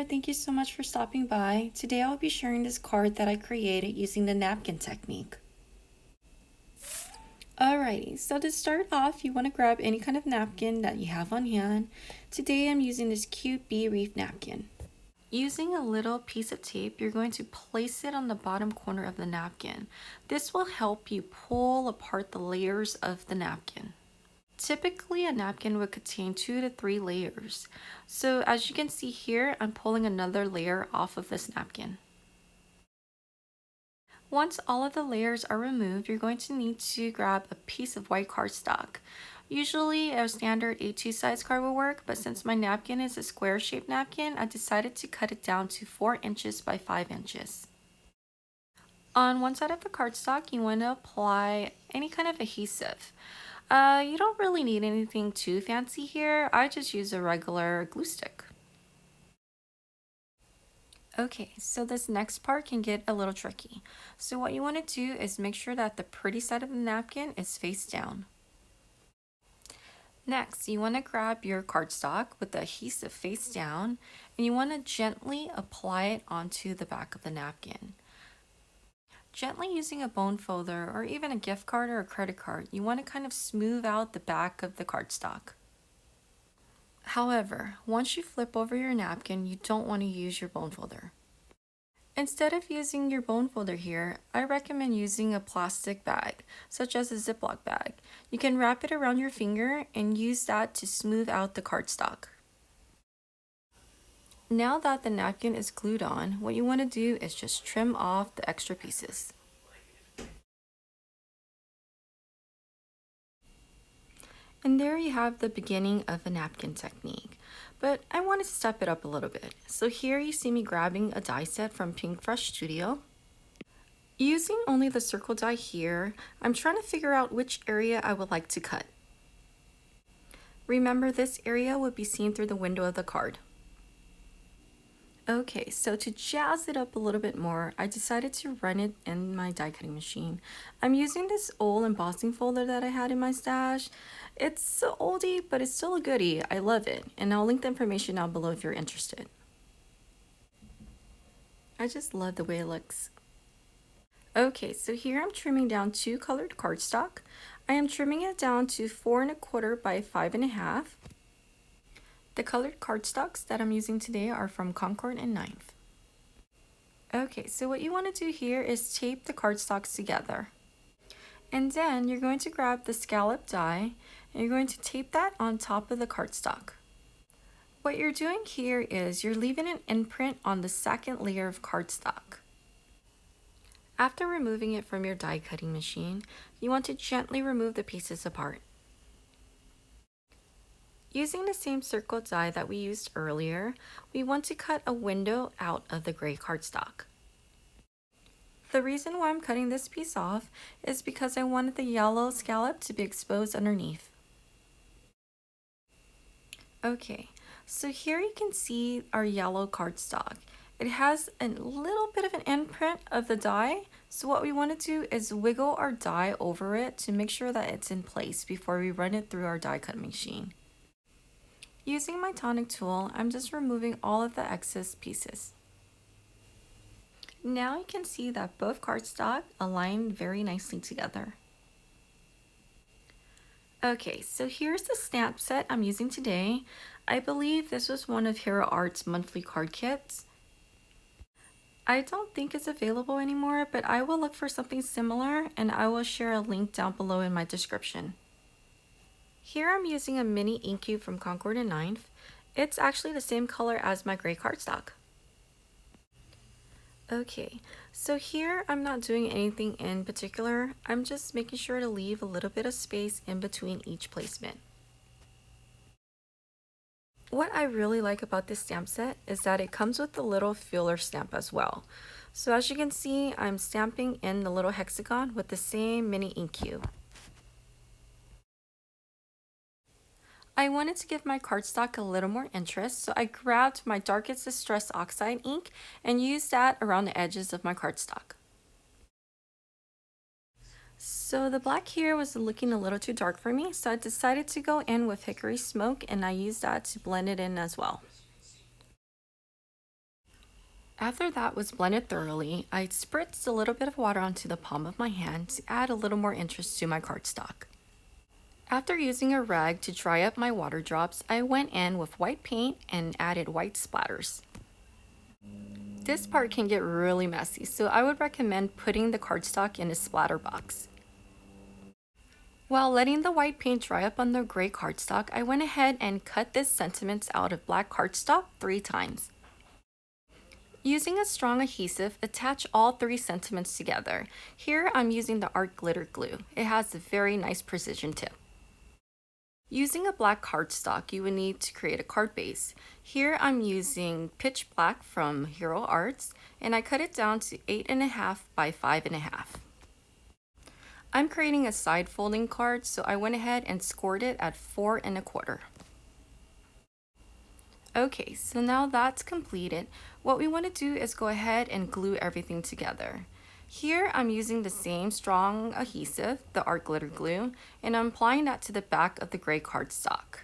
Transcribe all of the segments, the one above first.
thank you so much for stopping by. Today I'll be sharing this card that I created using the napkin technique. Alrighty, so to start off, you want to grab any kind of napkin that you have on hand. Today I'm using this cute bee wreath napkin. Using a little piece of tape, you're going to place it on the bottom corner of the napkin. This will help you pull apart the layers of the napkin. Typically, a napkin would contain 2 to 3 layers. So as you can see here, I'm pulling another layer off of this napkin. Once all of the layers are removed, you're going to need to grab a piece of white cardstock. Usually a standard A2 size card will work, but since my napkin is a square shaped napkin, I decided to cut it down to 4 inches by 5 inches. On one side of the cardstock, you want to apply any kind of adhesive. You don't really need anything too fancy here. I just use a regular glue stick. Okay, so this next part can get a little tricky. So what you want to do is make sure that the pretty side of the napkin is face down. Next, you want to grab your cardstock with the adhesive face down, and you want to gently apply it onto the back of the napkin. Gently using a bone folder or even a gift card or a credit card, you want to kind of smooth out the back of the cardstock. However, once you flip over your napkin, you don't want to use your bone folder. Instead of using your bone folder here, I recommend using a plastic bag, such as a Ziploc bag. You can wrap it around your finger and use that to smooth out the cardstock. Now that the napkin is glued on, what you want to do is just trim off the extra pieces. And there you have the beginning of a napkin technique, but I wanted to step it up a little bit. So here you see me grabbing a die set from Pink Fresh Studio. Using only the circle die here, I'm trying to figure out which area I would like to cut. Remember, this area would be seen through the window of the card. Okay, so to jazz it up a little bit more, I decided to run it in my die cutting machine. I'm using this old embossing folder that I had in my stash. It's an oldie, but it's still a goodie. I love it, and I'll link the information down below if you're interested. I just love the way it looks. Okay, so here I'm trimming down 2 colored cardstock. I am trimming it down to 4 1/4 by 5 1/2. The colored cardstocks that I'm using today are from Concord and 9th. Okay, so what you want to do here is tape the cardstocks together. And then you're going to grab the scallop die and you're going to tape that on top of the cardstock. What you're doing here is you're leaving an imprint on the second layer of cardstock. After removing it from your die cutting machine, you want to gently remove the pieces apart. Using the same circle die that we used earlier, we want to cut a window out of the gray cardstock. The reason why I'm cutting this piece off is because I wanted the yellow scallop to be exposed underneath. Okay, so here you can see our yellow cardstock. It has a little bit of an imprint of the die, so what we want to do is wiggle our die over it to make sure that it's in place before we run it through our die cutting machine. Using my tonic tool, I'm just removing all of the excess pieces. Now you can see that both cardstock align very nicely together. Okay, so here's the stamp set I'm using today. I believe this was one of Hero Art's monthly card kits. I don't think it's available anymore, but I will look for something similar and I will share a link down below in my description. Here I'm using a mini ink cube from Concord and 9th. It's actually the same color as my gray cardstock. Okay, so here I'm not doing anything in particular. I'm just making sure to leave a little bit of space in between each placement. What I really like about this stamp set is that it comes with the little filler stamp as well. So as you can see, I'm stamping in the little hexagon with the same mini ink cube. I wanted to give my cardstock a little more interest, so I grabbed my Darkest Distress Oxide ink and used that around the edges of my cardstock. So the black here was looking a little too dark for me, so I decided to go in with Hickory Smoke and I used that to blend it in as well. After that was blended thoroughly, I spritzed a little bit of water onto the palm of my hand to add a little more interest to my cardstock. After using a rag to dry up my water drops, I went in with white paint and added white splatters. This part can get really messy, so I would recommend putting the cardstock in a splatter box. While letting the white paint dry up on the gray cardstock, I went ahead and cut this sentiments out of black cardstock 3 times. Using a strong adhesive, attach all 3 sentiments together. Here I'm using the art glitter glue. It has a very nice precision tip. Using a black cardstock, you would need to create a card base. Here I'm using pitch black from Hero Arts, and I cut it down to 8.5 by 5.5. I'm creating a side folding card, so I went ahead and scored it at 4.25. Okay, so now that's completed. What we want to do is go ahead and glue everything together. Here I'm using the same strong adhesive, the art glitter glue, and I'm applying that to the back of the gray cardstock.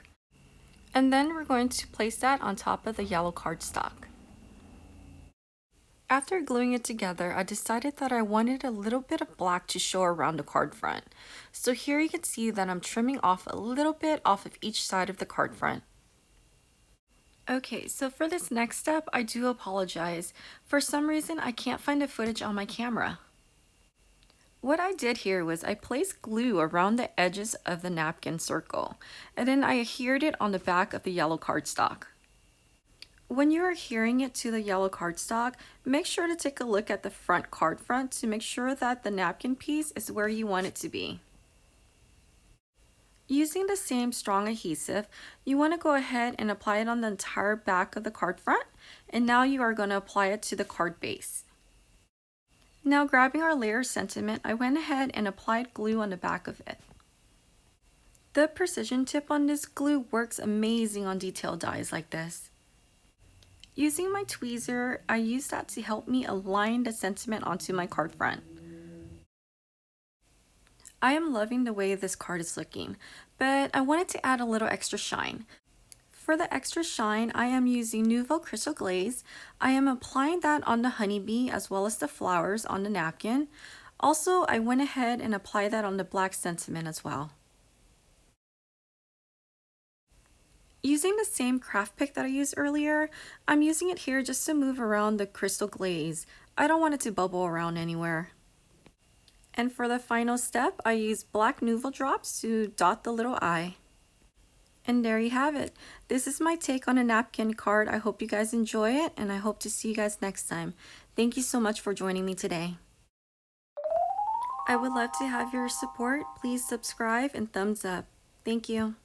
And then we're going to place that on top of the yellow cardstock. After gluing it together, I decided that I wanted a little bit of black to show around the card front. So here you can see that I'm trimming off a little bit off of each side of the card front. Okay, so for this next step, I do apologize. For some reason, I can't find the footage on my camera. What I did here was I placed glue around the edges of the napkin circle, and then I adhered it on the back of the yellow cardstock. When you are adhering it to the yellow cardstock, make sure to take a look at the front card front to make sure that the napkin piece is where you want it to be. Using the same strong adhesive, you want to go ahead and apply it on the entire back of the card front, and now you are going to apply it to the card base. Now grabbing our layer sentiment, I went ahead and applied glue on the back of it. The precision tip on this glue works amazing on detailed dies like this. Using my tweezer, I used that to help me align the sentiment onto my card front. I am loving the way this card is looking, but I wanted to add a little extra shine. For the extra shine, I am using Nuvo Crystal Glaze. I am applying that on the honeybee as well as the flowers on the napkin. Also, I went ahead and applied that on the black sentiment as well. Using the same craft pick that I used earlier, I'm using it here just to move around the crystal glaze. I don't want it to bubble around anywhere. And for the final step, I used black Nuvo drops to dot the little eye. And there you have it. This is my take on a napkin card. I hope you guys enjoy it, and I hope to see you guys next time. Thank you so much for joining me today. I would love to have your support. Please subscribe and thumbs up. Thank you.